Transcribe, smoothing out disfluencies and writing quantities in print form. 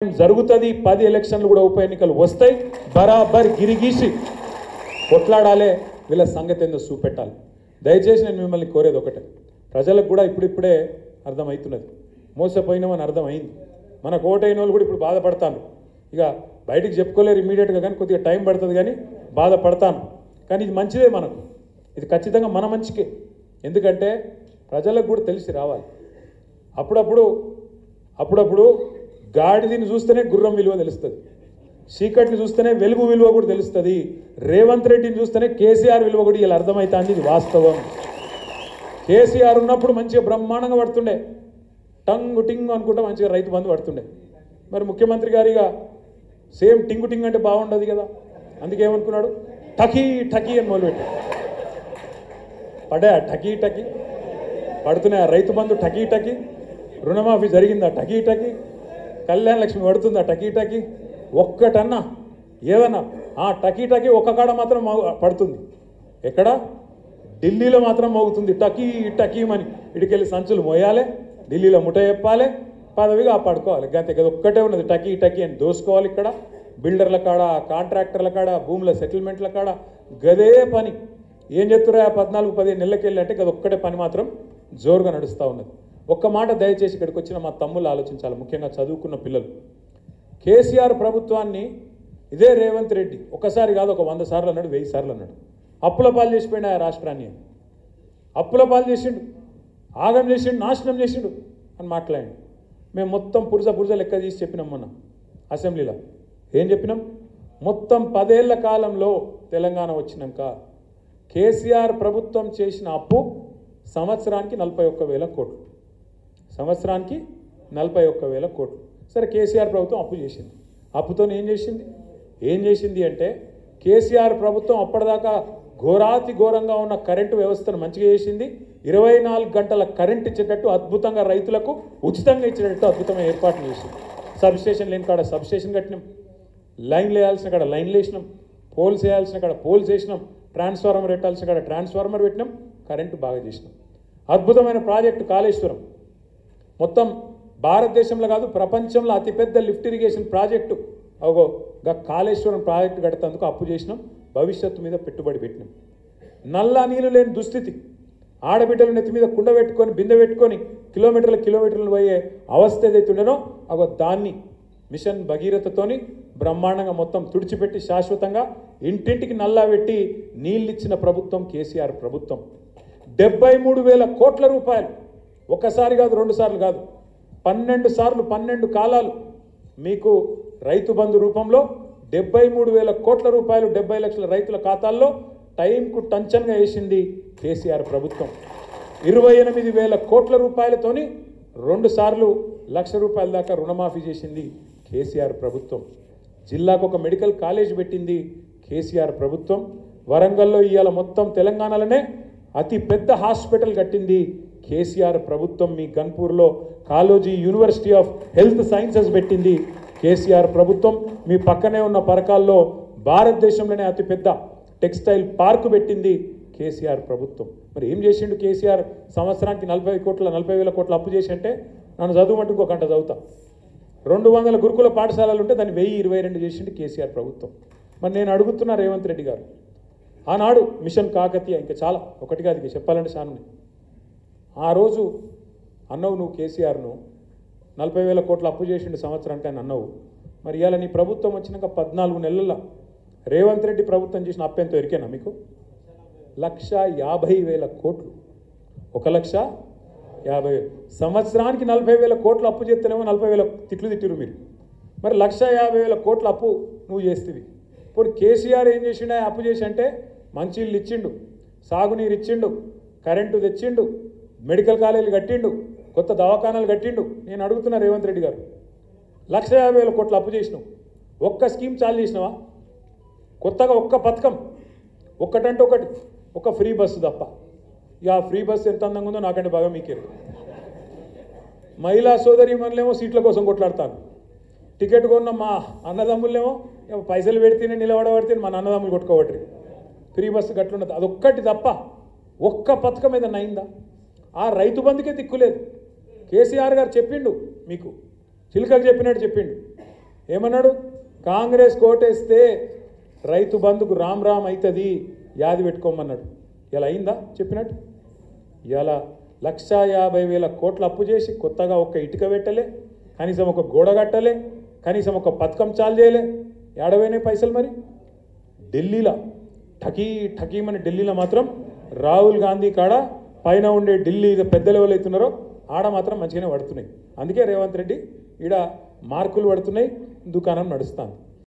జరుగుతుంది 10 ఎలక్షన్లు కూడా ఉప ఎన్నికలు వస్తాయి బరాబర్ గిరిగీసి కొట్లాడాలి వీళ్ళ సంగతి ఏందో చూపెట్టాలి దయచేసి నేను మిమ్మల్ని కోరేది ఒకటే ప్రజలకు కూడా ఇప్పుడిప్పుడే అర్థమవుతున్నది మోసపోయినామని అర్థమైంది మనకు ఓటైన వాళ్ళు కూడా ఇప్పుడు బాధపడతాను ఇక బయటికి చెప్పుకోలేరు ఇమ్మీడియట్గా కానీ కొద్దిగా టైం పడుతుంది కానీ బాధపడతాను కానీ ఇది మంచిదే మనకు ఇది ఖచ్చితంగా మన మంచికే ఎందుకంటే ప్రజలకు కూడా తెలిసి రావాలి అప్పుడప్పుడు గాడిదని చూస్తేనే గుర్రం విలువ తెలుస్తుంది చీకటిని చూస్తేనే వెలుగు విలువ కూడా తెలుస్తుంది రేవంత్ రెడ్డిని చూస్తేనే కేసీఆర్ విలువ కూడా ఇలా అర్థమవుతుంది ఇది వాస్తవం కేసీఆర్ ఉన్నప్పుడు మంచిగా బ్రహ్మాండంగా పడుతుండే టంగు టింగు అనుకుంటా మంచిగా రైతు బంధు పడుతుండే మరి ముఖ్యమంత్రి గారిగా సేమ్ టింగు టింగ్ అంటే బాగుండదు కదా అందుకే ఏమనుకున్నాడు టకీ టకీ అని మొదలుపెట్టాడు పడా టకీ టకీ పడుతున్నాయి రైతు బంధు టకీ టకీ రుణమాఫీ జరిగిందా టకీ టకీ కళ్యాణ లక్ష్మి పడుతుందా టకీ టకీ ఒక్కటన్నా ఏదన్నా టకీ టకీ ఒక్క కాడ మాత్రం పడుతుంది ఎక్కడ ఢిల్లీలో మాత్రం మోగుతుంది టకీ టకీమని ఇడికెళ్ళి సంచులు మోయాలి ఢిల్లీలో ముఠ చెప్పాలి పదవి కాపాడుకోవాలి గంతే కదా ఒక్కటే ఉన్నది టకీ టకీ అని దోసుకోవాలి ఇక్కడ బిల్డర్ల కాడ కాంట్రాక్టర్ల కాడ భూముల సెటిల్మెంట్ల కాడ గదే పని ఏం చెప్తురా 14-15 నెలలకి వెళ్ళి అంటే గది ఒక్కటే పని మాత్రం జోరుగా నడుస్తూ ఉన్నది ఒక్క మాట దయచేసి ఇక్కడికి వచ్చిన మా తమ్ముళ్ళు ఆలోచించాలి ముఖ్యంగా చదువుకున్న పిల్లలు కేసీఆర్ ప్రభుత్వాన్ని ఇదే రేవంత్ రెడ్డి ఒకసారి కాదు ఒక 100 సార్లు అన్నాడు 1000 సార్లు అన్నాడు అప్పుల పాలు చేసిపోయినా ఆ రాష్ట్రాన్ని అప్పుల పాలు చేసిండు ఆగం చేసిండు నాశనం చేసిండు అని మాట్లాడండి మేము మొత్తం పురుజ లెక్క తీసి చెప్పినాం మొన్న అసెంబ్లీలో ఏం చెప్పినాం మొత్తం 10 ఏళ్ల కాలంలో తెలంగాణ వచ్చినాక కేసీఆర్ ప్రభుత్వం చేసిన అప్పు సంవత్సరానికి 41,000 కోట్లు సంవత్సరానికి 41,000 కోట్లు సరే కేసీఆర్ ప్రభుత్వం అప్పు చేసింది అప్పుతో ఏం చేసింది అంటే కేసీఆర్ ప్రభుత్వం అప్పటిదాకా ఘోరాతి ఘోరంగా ఉన్న కరెంటు వ్యవస్థను మంచిగా చేసింది 24 గంటల కరెంట్ ఇచ్చేటట్టు అద్భుతంగా రైతులకు ఉచితంగా ఇచ్చేటట్టు అద్భుతమైన ఏర్పాట్లు చేసింది సబ్స్టేషన్ లేని కాడ సబ్స్టేషన్ కట్టినాం లైన్లు వేయాల్సిన కాడ లైన్లు వేసినాం పోల్స్ వేయాల్సిన కాడ పోల్స్ వేసినాం ట్రాన్స్ఫార్మర్ పెట్టాల్సిన కాడ ట్రాన్స్ఫార్మర్ పెట్టినాం కరెంటు బాగా చేసినాం అద్భుతమైన ప్రాజెక్టు కాళేశ్వరం మొత్తం భారతదేశంలో కాదు ప్రపంచంలో అతిపెద్ద lift irrigation project Kaleshwaram project కట్టేందుకు అప్పు చేసినాం భవిష్యత్తు మీద పెట్టుబడి పెట్టినాం నల్లా నీళ్ళు లేని దుస్థితి ఆడబిడ్డలు నెత్తి మీద కుండ పెట్టుకొని బిందె పెట్టుకొని కిలోమీటర్లు పోయే అవస్థ ఏదైతే ఉండేనో దాన్ని మిషన్ భగీరథతోని బ్రహ్మాండంగా మొత్తం తుడిచిపెట్టి శాశ్వతంగా ఇంటింటికి నల్లా పెట్టి నీళ్ళిచ్చిన ప్రభుత్వం కేసీఆర్ ప్రభుత్వం 73,000 కోట్ల రూపాయలు ఒకసారి కాదు 2 సార్లు కాదు 12 సార్లు 12 కాలాలు మీకు రైతు బంధు రూపంలో 73,000 కోట్ల రూపాయలు 70 లక్షల రైతుల ఖాతాల్లో టైంకు టంచన్గా వేసింది కేసీఆర్ ప్రభుత్వం 28,000 కోట్ల రూపాయలతోని 2 సార్లు ₹1,00,000 దాకా రుణమాఫీ చేసింది కేసీఆర్ ప్రభుత్వం జిల్లాకు ఒక మెడికల్ కాలేజ్ పెట్టింది కేసీఆర్ ప్రభుత్వం వరంగల్లో ఇవాళ మొత్తం తెలంగాణలోనే అతి పెద్ద హాస్పిటల్ కట్టింది కేసీఆర్ ప్రభుత్వం మీ గన్పూర్లో Kaloji University of Health Sciences పెట్టింది కేసీఆర్ ప్రభుత్వం మీ పక్కనే ఉన్న పరకాల్లో భారతదేశంలోనే అతిపెద్ద టెక్స్టైల్ పార్కు పెట్టింది కేసీఆర్ ప్రభుత్వం మరి ఏం చేసిండు కేసీఆర్ సంవత్సరానికి 40,000 కోట్ల అప్పు చేసి అంటే నన్ను చదువుమంటే ఇంకో గంట చదువుతా 200 గురుకుల పాఠశాలలు ఉంటే దాన్ని 1022 చేసిండు కేసీఆర్ ప్రభుత్వం మరి నేను అడుగుతున్నా రేవంత్ రెడ్డి గారు ఆనాడు మిషన్ కాకతీయ ఇంకా చాలా ఒకటిగా అది చెప్పాలంటే చాలా ఆ రోజు అన్నవు నువ్వు కేసీఆర్ను 40,000 కోట్ల అప్పు చేసిండు సంవత్సరానికి అని అన్నవు మరి ఇవాళ నీ ప్రభుత్వం వచ్చినాక 14 నెలల రేవంత్ రెడ్డి ప్రభుత్వం చేసిన అప్పు ఎంతో ఎరికేనా మీకు 1,50,000 కోట్లు 1,50,000 సంవత్సరానికి 40,000 కోట్ల అప్పు చేస్తేనేమో 40,000 తిట్లు తిట్టిరు మీరు మరి 1,50,000 కోట్ల అప్పు నువ్వు చేస్తేవి ఇప్పుడు కేసీఆర్ ఏం చేసిండు అప్పు చేసి అంటే మంచిళ్ళు ఇచ్చిండు సాగునీరు ఇచ్చిండు కరెంటు తెచ్చిండు మెడికల్ కాలేజీలు కట్టిండు కొత్త దవాఖానాలు కట్టిండు నేను అడుగుతున్నా రేవంత్ రెడ్డి గారు 1,50,000 కోట్ల అప్పు చేసినావు ఒక్క స్కీమ్ చాలు చేసినావా కొత్తగా ఒక్క పథకం ఒక్కటంటే ఒక ఫ్రీ బస్సు తప్ప ఇక ఆ ఫ్రీ బస్సు ఎంత అందంగా ఉందో నాకంటే బాగా మీకే మహిళా సోదరి మనలేమో సీట్ల కోసం కొట్లాడతాను టికెట్ కొన్న మా అన్నదమ్ములేమో పైసలు పెడితేనే నిలబడబడితే మన అన్నదమ్ములు కొట్టుకోబట్టి ఫ్రీ బస్సు గట్లున్నది అదొక్కటి తప్ప ఒక్క పథకం ఏదన్నా అయిందా ఆ రైతు బంధుకే దిక్కులేదు కేసీఆర్ గారు చెప్పిండు మీకు చిలుకకు చెప్పినట్టు చెప్పిండు ఏమన్నాడు? కాంగ్రెస్ కోటేస్తే రైతు బంధుకు రామ్ రామ్ అవుతుంది, యాది పెట్టుకోమన్నాడు. ఇలా అయిందా చెప్పినట్టు? ఇలా 1,50,000 కోట్ల అప్పు చేసి కొత్తగా ఒక్క ఇటుక పెట్టలే, కనీసం ఒక గోడ కట్టలే, కనీసం ఒక పథకం చాలు చేయలే. ఏడవైనాయి పైసలు మరి? ఢిల్లీలో ఠకీమని ఢిల్లీలో మాత్రం రాహుల్ గాంధీ కాడ పైన ఉండే ఢిల్లీ పెద్ద లెవెల్ అవుతున్నారో ఆడ మాత్రం మంచిగానే పడుతున్నాయి. అందుకే రేవంత్ రెడ్డి ఈడ మార్కులు పడుతున్నాయి, దుకాణం నడుస్తాను.